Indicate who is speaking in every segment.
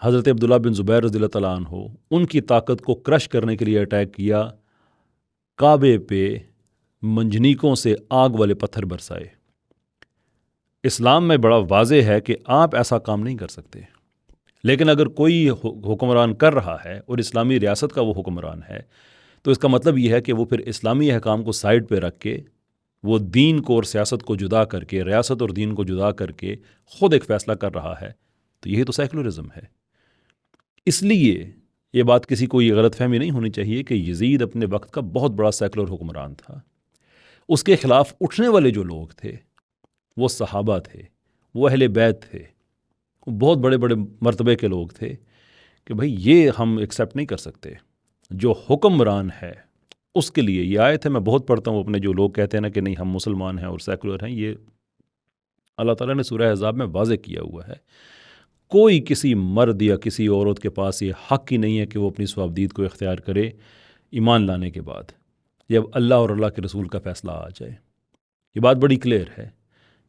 Speaker 1: حضرت عبداللہ بن زبیر رضی اللہ تعالیٰ عنہ ان کی طاقت کو کرش کرنے کے لیے اٹیک کیا، کعبے پہ منجنیکوں سے آگ والے پتھر برسائے۔ اسلام میں بڑا واضح ہے کہ آپ ایسا کام نہیں کر سکتے، لیکن اگر کوئی حکمران کر رہا ہے اور اسلامی ریاست کا وہ حکمران ہے تو اس کا مطلب یہ ہے کہ وہ پھر اسلامی احکام کو سائڈ پہ رکھ کے، وہ دین کو اور سیاست کو جدا کر کے، ریاست اور دین کو جدا کر کے خود ایک فیصلہ کر رہا ہے، تو یہی تو سیکولرزم ہے۔ اس لیے یہ بات کسی کو یہ غلط فہمی نہیں ہونی چاہیے کہ یزید اپنے وقت کا بہت بڑا سیکولر حکمران تھا۔ اس کے خلاف اٹھنے والے جو لوگ تھے وہ صحابہ تھے، وہ اہل بیت تھے، وہ بہت بڑے بڑے مرتبے کے لوگ تھے کہ بھئی یہ ہم ایکسیپٹ نہیں کر سکتے۔ جو حکمران ہے اس کے لیے یہ آیت ہے، میں بہت پڑھتا ہوں، اپنے جو لوگ کہتے ہیں نا کہ نہیں ہم مسلمان ہیں اور سیکولر ہیں، یہ اللہ تعالیٰ نے سورہ احزاب میں واضح کیا ہوا ہے۔ کوئی کسی مرد یا کسی عورت کے پاس یہ حق ہی نہیں ہے کہ وہ اپنی صوابدید کو اختیار کرے ایمان لانے کے بعد، جب اللہ اور اللہ کے رسول کا فیصلہ آ جائے۔ یہ بات بڑی کلیئر ہے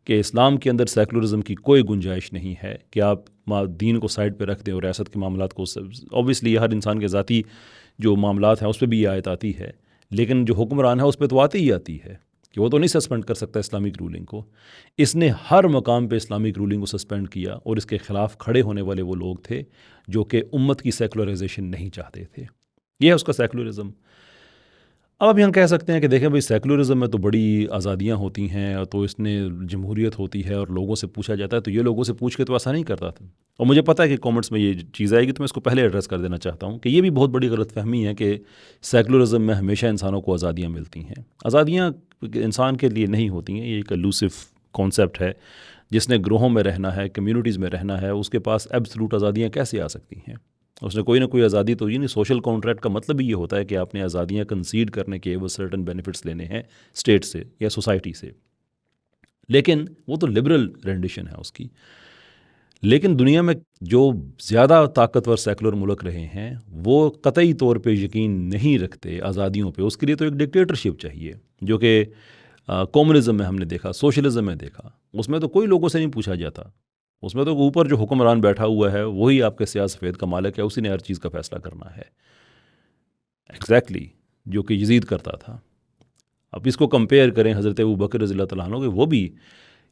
Speaker 1: کہ اسلام کے اندر سیکولرزم کی کوئی گنجائش نہیں ہے کہ آپ دین کو سائڈ پہ رکھ دیں اور ریاست کے معاملات کو، اوبویسلی ہر انسان کے ذاتی جو معاملات ہیں اس پہ بھی یہ آیت آتی ہے، لیکن جو حکمران ہے اس پہ تو آتی ہی آتی ہے کہ وہ تو نہیں سسپینڈ کر سکتا اسلامک رولنگ کو۔ اس نے ہر مقام پہ اسلامک رولنگ کو سسپینڈ کیا، اور اس کے خلاف کھڑے ہونے والے وہ لوگ تھے جو کہ امت کی سیکولرائزیشن نہیں چاہتے تھے۔ یہ ہے اس کا سیکولرزم۔ اب یہاں کہہ سکتے ہیں کہ دیکھیں بھئی سیکولرزم میں تو بڑی آزادیاں ہوتی ہیں، تو اس نے جمہوریت ہوتی ہے اور لوگوں سے پوچھا جاتا ہے، تو یہ لوگوں سے پوچھ کے تو ایسا نہیں کرتا تھا۔ اور مجھے پتہ ہے کہ کامنٹس میں یہ چیز آئے گی، تو میں اس کو پہلے ایڈریس کر دینا چاہتا ہوں کہ یہ بھی بہت بڑی غلط فہمی ہے کہ سیکولرزم میں ہمیشہ انسانوں کو آزادیاں ملتی ہیں۔ آزادیاں انسان کے لیے نہیں ہوتی ہیں، یہ ایک الوسو کانسیپٹ ہے۔ جس نے گروہوں میں رہنا ہے، کمیونٹیز میں رہنا ہے، اس کے پاس ایبسلوٹ آزادیاں کیسے آ سکتی ہیں؟ اس نے کوئی نہ کوئی آزادی تو، یہ نہیں، سوشل کانٹریکٹ کا مطلب ہی یہ ہوتا ہے کہ آپ نے آزادیاں کنسیڈ کرنے کے وہ سرٹن بینیفٹس لینے ہیں اسٹیٹ سے یا سوسائٹی سے، لیکن وہ تو لبرل رینڈیشن ہے اس کی۔ لیکن دنیا میں جو زیادہ طاقتور سیکولر ملک رہے ہیں وہ قطعی طور پہ یقین نہیں رکھتے آزادیوں پہ۔ اس کے لیے تو ایک ڈکٹیٹرشپ چاہیے، جو کہ کمیونزم میں ہم نے دیکھا، سوشلزم میں دیکھا، اس میں تو کوئی لوگوں سے نہیں پوچھا جاتا، اس میں تو اوپر جو حکمران بیٹھا ہوا ہے وہی آپ کے سیاہ سفید کا مالک ہے، اسی نے ہر چیز کا فیصلہ کرنا ہے، ایگزیکٹلی جو کہ یزید کرتا تھا۔ اب اس کو کمپیئر کریں حضرت ابوبکر رضی اللہ تعالیٰ عنہ، کہ وہ بھی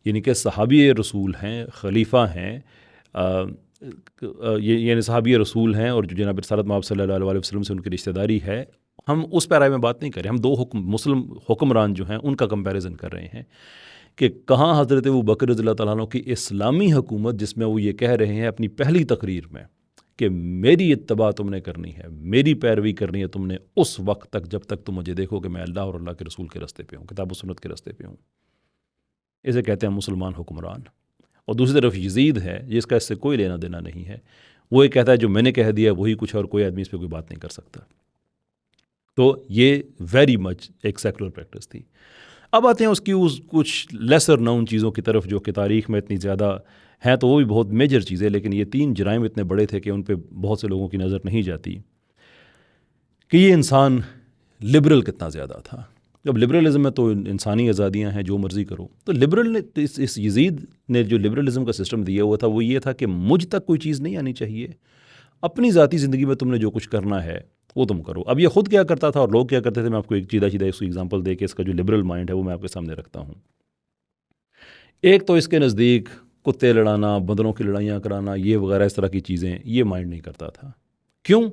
Speaker 1: یعنی کہ صحابی رسول ہیں، خلیفہ ہیں، یعنی صحابی رسول ہیں، اور جو جناب رسالت مآب صلی اللہ علیہ وسلم سے ان کی رشتہ داری ہے۔ ہم اس پیرائے میں بات نہیں کر رہے، ہم دو مسلم حکمران جو ہیں ان کا کمپیریزن کر رہے ہیں کہ کہاں حضرت ابوبکر رضی اللہ تعالیٰ عنہ کی اسلامی حکومت، جس میں وہ یہ کہہ رہے ہیں اپنی پہلی تقریر میں کہ میری اتباع تم نے کرنی ہے، میری پیروی کرنی ہے تم نے اس وقت تک جب تک تم مجھے دیکھو کہ میں اللہ اور اللہ کے رسول کے راستے پہ ہوں، کتاب و سنت کے راستے پہ ہوں۔ اسے کہتے ہیں مسلمان حکمران۔ اور دوسری طرف یزید ہے جس کا اس سے کوئی لینا دینا نہیں ہے، وہ یہ کہتا ہے جو میں نے کہہ دیا وہی کچھ، اور کوئی آدمی اس پہ کوئی بات نہیں کر سکتا۔ تو یہ ویری مچ ایک سیکولر پریکٹس تھی۔ اب آتے ہیں اس کی کچھ لیسر نون چیزوں کی طرف جو کہ تاریخ میں اتنی زیادہ ہیں، تو وہ بھی بہت میجر چیزیں، لیکن یہ 3 جرائم اتنے بڑے تھے کہ ان پہ بہت سے لوگوں کی نظر نہیں جاتی کہ یہ انسان لبرل کتنا زیادہ تھا۔ جب لبرلزم میں تو انسانی آزادیاں ہیں، جو مرضی کرو، تو لبرل نے اس یزید نے جو لبرلزم کا سسٹم دیا ہوا تھا وہ یہ تھا کہ مجھ تک کوئی چیز نہیں آنی چاہیے، اپنی ذاتی زندگی میں تم نے جو کچھ کرنا ہے وہ تم کرو۔ اب یہ خود کیا کرتا تھا اور لوگ کیا کرتے تھے، میں آپ کو ایک سیدھا اس کو ایگزامپل دے کے اس کا جو لبرل مائنڈ ہے وہ میں آپ کے سامنے رکھتا ہوں۔ ایک تو اس کے نزدیک کتے لڑانا، بندروں کی لڑائیاں کرانا، یہ وغیرہ اس طرح کی چیزیں یہ مائنڈ نہیں کرتا تھا۔ کیوں؟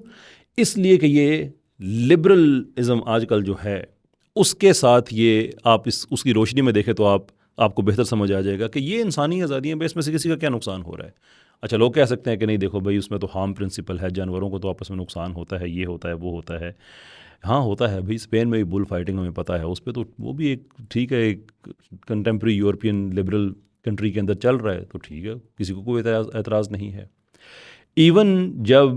Speaker 1: اس لیے کہ یہ لبرلزم آج کل جو ہے اس کے ساتھ یہ آپ اس کی روشنی میں دیکھیں تو آپ کو بہتر سمجھ آ جائے گا کہ یہ انسانی آزادیاں اس میں سے کسی کا کیا نقصان ہو رہا ہے۔ اچھا، لوگ کہہ سکتے ہیں کہ نہیں دیکھو بھائی اس میں تو ہارم پرنسپل ہے، جانوروں کو تو آپس میں نقصان ہوتا ہے، یہ ہوتا ہے، وہ ہوتا ہے۔ ہاں ہوتا ہے بھائی، اسپین میں بھی بل فائٹنگ ہمیں پتہ ہے، اس پہ تو وہ بھی ایک ٹھیک ہے، ایک کنٹمپری یورپین لبرل کنٹری کے اندر چل رہا ہے، تو ٹھیک ہے، کسی کو کوئی اعتراض نہیں ہے۔ ایون جب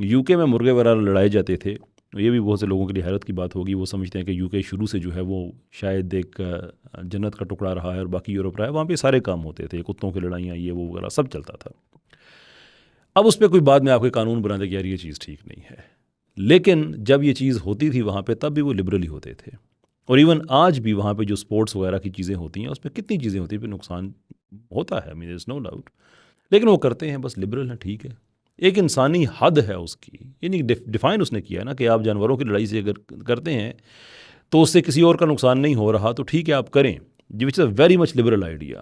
Speaker 1: یو کے میں مرغے وغیرہ لڑائے جاتے تھے، یہ بھی بہت سے لوگوں کے لیے حیرت کی بات ہوگی، وہ سمجھتے ہیں کہ یو کے شروع سے جو ہے وہ شاید ایک جنت کا ٹکڑا رہا ہے اور باقی یورپ رہا ہے، وہاں پہ سارے کام ہوتے تھے، کتوں کی لڑائیاں، یہ وہ وغیرہ سب چلتا تھا۔ اب اس پہ کوئی بعد میں آپ کے قانون بنا دے کہ یار یہ چیز ٹھیک نہیں ہے، لیکن جب یہ چیز ہوتی تھی وہاں پہ تب بھی وہ لبرل ہی ہوتے تھے۔ اور ایون آج بھی وہاں پہ جو سپورٹس وغیرہ کی چیزیں ہوتی ہیں اس میں کتنی چیزیں ہوتی ہیں، پہ نقصان ہوتا ہے، نو ڈاؤٹ، لیکن وہ کرتے ہیں، بس لبرل ہیں، ٹھیک ہے۔ ایک انسانی حد ہے اس کی، یعنی ڈیفائن اس نے کیا نا کہ آپ جانوروں کی لڑائی سے اگر کرتے ہیں تو اس سے کسی اور کا نقصان نہیں ہو رہا تو ٹھیک ہے آپ کریں، which is a very much liberal idea.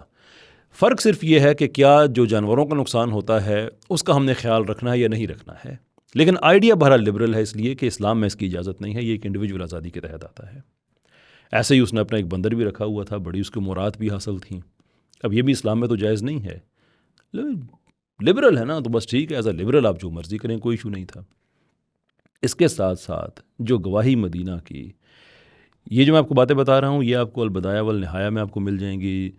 Speaker 1: فرق صرف یہ ہے کہ کیا جو جانوروں کا نقصان ہوتا ہے اس کا ہم نے خیال رکھنا ہے یا نہیں رکھنا ہے، لیکن آئیڈیا بہرحال لبرل ہے، اس لیے کہ اسلام میں اس کی اجازت نہیں ہے، یہ ایک انڈیویجول آزادی کے تحت آتا ہے۔ ایسے ہی اس نے اپنا ایک بندر بھی رکھا ہوا تھا، بڑی اس کو مراد بھی حاصل تھیں، اب یہ بھی اسلام میں تو جائز نہیں ہے، لبرل ہے نا، تو بس ٹھیک ہے، ایز اے لبرل آپ جو مرضی کریں، کوئی ایشو نہیں تھا۔ اس کے ساتھ ساتھ جو گواہی مدینہ کی، یہ جو میں آپ کو باتیں بتا رہا ہوں یہ آپ کو البدایہ والنہایہ میں آپ کو مل جائیں گی،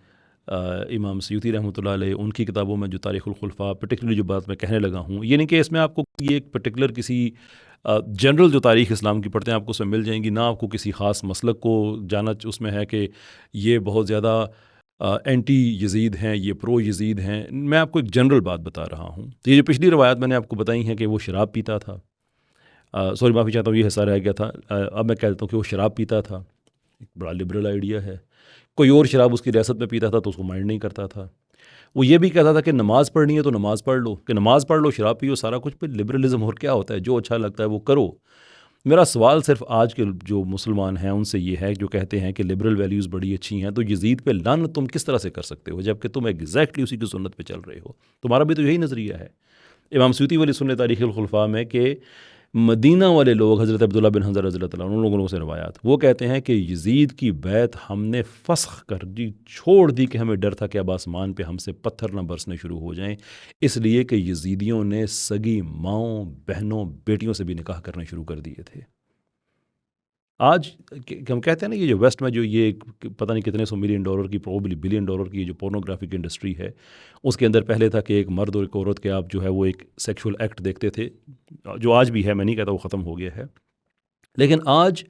Speaker 1: امام سیوطی رحمۃ اللہ علیہ ان کی کتابوں میں جو تاریخ الخلفاء پرٹیکولرلی جو بات میں کہنے لگا ہوں، یہ نہیں کہ اس میں آپ کو یہ ایک پرٹیکولر کسی جنرل جو تاریخ اسلام کی پڑھتے ہیں آپ کو اس میں مل جائیں گی، نہ آپ کو کسی خاص مسلک کو جانا اس میں ہے کہ یہ بہت زیادہ اینٹی یزید ہیں، یہ پرو یزید ہیں، میں آپ کو ایک جنرل بات بتا رہا ہوں۔ تو یہ جو پچھلی روایات میں نے آپ کو بتائی ہیں کہ وہ شراب پیتا تھا، سوری معافی چاہتا ہوں یہ حصہ رہ گیا تھا، اب میں کہتا ہوں کہ وہ شراب پیتا تھا، ایک بڑا لبرل آئیڈیا ہے۔ کوئی اور شراب اس کی ریاست میں پیتا تھا تو اس کو مائنڈ نہیں کرتا تھا۔ وہ یہ بھی کہتا تھا کہ نماز پڑھنی ہے تو نماز پڑھ لو، کہ نماز پڑھ لو، شراب پیو، سارا کچھ۔ پہ لبرلزم اور کیا ہوتا ہے، جو اچھا لگتا ہے وہ کرو۔ میرا سوال صرف آج کے جو مسلمان ہیں ان سے یہ ہے جو کہتے ہیں کہ لبرل ویلیوز بڑی اچھی ہیں، تو یزید پہ لعنت تم کس طرح سے کر سکتے ہو جب کہ تم ایگزیکٹلی اسی کی سنت پہ چل رہے ہو؟ تمہارا بھی تو یہی نظریہ ہے۔ امام سیوطی والی سننے تاریخ الخلفاء میں کہ مدینہ والے لوگ، حضرت عبداللہ بن حنظلہ رضی اللہ تعالیٰ عنہ، ان لوگوں سے روایات، وہ کہتے ہیں کہ یزید کی بیعت ہم نے فسخ کر دی، چھوڑ دی، کہ ہمیں ڈر تھا کہ اب آسمان پہ ہم سے پتھر نہ برسنے شروع ہو جائیں، اس لیے کہ یزیدیوں نے سگی ماؤں، بہنوں، بیٹیوں سے بھی نکاح کرنے شروع کر دیے تھے۔ آج ہم کہتے ہیں نا یہ جو ویسٹ میں جو یہ پتہ نہیں کتنے $100 ملین کی، پروبلی $1 بلین کی جو پورنوگرافی کی انڈسٹری ہے، اس کے اندر پہلے تھا کہ ایک مرد اور ایک عورت کے آپ جو ہے وہ ایک سیکشول ایکٹ دیکھتے تھے، جو آج بھی ہے، میں نہیں کہتا وہ ختم ہو گیا ہے، لیکن آج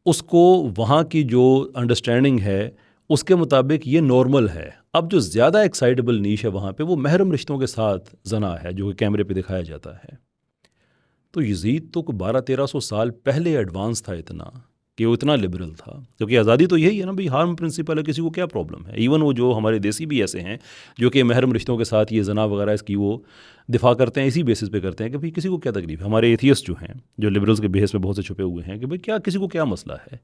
Speaker 1: اس کو وہاں کی جو انڈرسٹینڈنگ ہے اس کے مطابق یہ نارمل ہے۔ اب جو زیادہ ایکسائٹیبل نیش ہے وہاں پہ وہ محرم رشتوں کے ساتھ زنا ہے، جو کہ کیمرے پہ دکھایا جاتا ہے۔ تو یزید تو 1200-1300 سال پہلے ایڈوانس تھا اتنا کہ وہ اتنا لبرل تھا، کیونکہ آزادی تو یہی ہے نا بھائی، ہارم پرنسپل ہے، کسی کو کیا پرابلم ہے۔ ایون وہ جو ہمارے دیسی بھی ایسے ہیں جو کہ محرم رشتوں کے ساتھ یہ زنا وغیرہ اس کی وہ دفاع کرتے ہیں، اسی بیسس پہ کرتے ہیں کہ بھائی کسی کو کیا تکلیف ہے۔ ہمارے ایتھیسٹ جو ہیں، جو لبرلز کے بیس میں بہت سے چھپے ہوئے ہیں کہ بھائی کیا کسی کو کیا مسئلہ ہے۔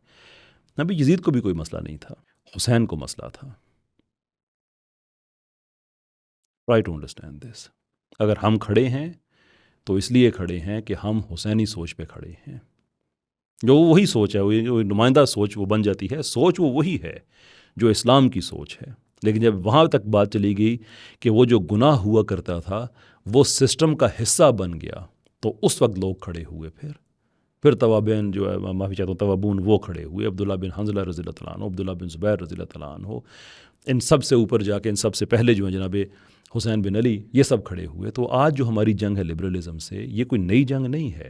Speaker 1: نبی یزید کو بھی کوئی مسئلہ نہیں تھا، حسین کو مسئلہ تھا۔ Try to understand this. اگر ہم کھڑے ہیں تو اس لیے کھڑے ہیں کہ ہم حسینی سوچ پہ کھڑے ہیں، جو وہی سوچ ہے، وہ نمائندہ سوچ وہ بن جاتی ہے، سوچ وہ وہی ہے جو اسلام کی سوچ ہے۔ لیکن جب وہاں تک بات چلی گئی کہ وہ جو گناہ ہوا کرتا تھا وہ سسٹم کا حصہ بن گیا، تو اس وقت لوگ کھڑے ہوئے، پھر توابین جو ہے، معافی چاہتا ہوں، توابون، وہ کھڑے ہوئے، عبداللہ بن حنظلہ رضی اللہ تعالیٰ عنہ، عبداللہ بن زبیر رضی اللہ تعالیٰ عنہ، ان سب سے اوپر جا کے ان سب سے پہلے جو ہیں جناب حسین بن علی، یہ سب کھڑے ہوئے۔ تو آج جو ہماری جنگ ہے لبرلزم سے، یہ کوئی نئی جنگ نہیں ہے،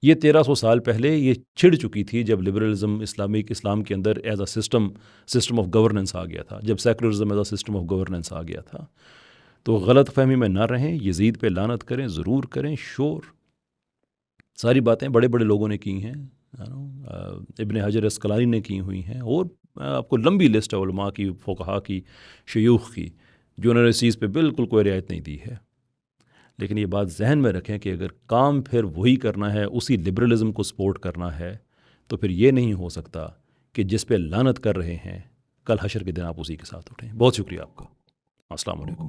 Speaker 1: یہ 1300 سال پہلے یہ چھڑ چکی تھی جب لبرلزم اسلام کے اندر as a system of governance آ گیا تھا، جب secularism as a system of governance آ گیا تھا۔ تو غلط فہمی میں نہ رہیں، یزید پہ لعنت کریں، ضرور کریں، شور، ساری باتیں بڑے بڑے لوگوں نے کی ہیں، ابن حجر اسقلانی نے کی ہوئی ہیں، اور آپ کو لمبی لسٹ ہے علماء کی، فقہاء کی، شیوخ کی، جو انہوں نے اس چیز پہ بالکل کوئی رعایت نہیں دی ہے۔ لیکن یہ بات ذہن میں رکھیں کہ اگر کام پھر وہی کرنا ہے، اسی لبرلزم کو سپورٹ کرنا ہے، تو پھر یہ نہیں ہو سکتا کہ جس پہ لعنت کر رہے ہیں کل حشر کے دن آپ اسی کے ساتھ اٹھیں۔ بہت شکریہ آپ کا، السلام علیکم۔